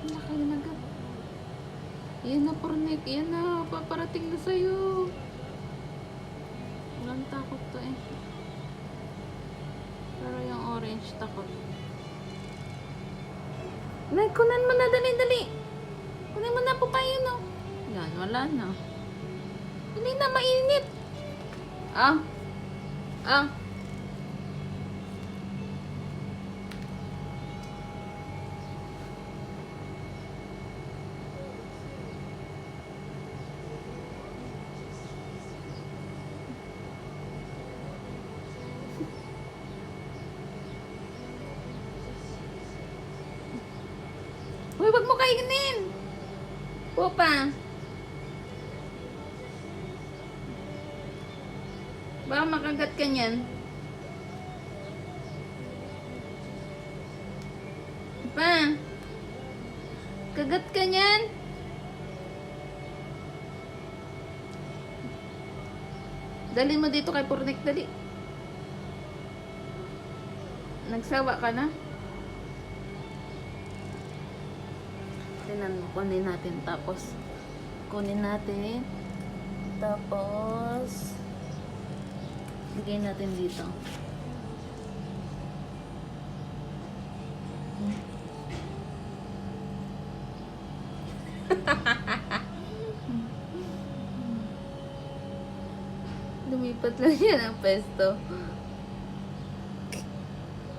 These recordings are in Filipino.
Laki na agad. Yan na, Pornik. Yan na. Paparating na sa'yo. Walang takot to eh. Pero yung orange takot. Nay, kunan mo na. Dali. Kunan mo na po kayo, no? Yan, wala na. Hindi na, mainit. Ah. Uy, wag mo kainin. Pupa. Baka makagat ka niyan. Pa. Kagat ka niyan. Dali mo dito kay Pornik, dali. Nagsawa ka na? Tinan mo, kunin natin. Tapos lagay natin dito. Lumipat lang yan ang pesto.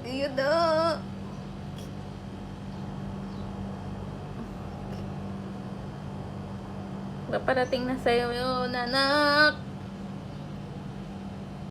Ayun na. Paparating na sa'yo yun, anak.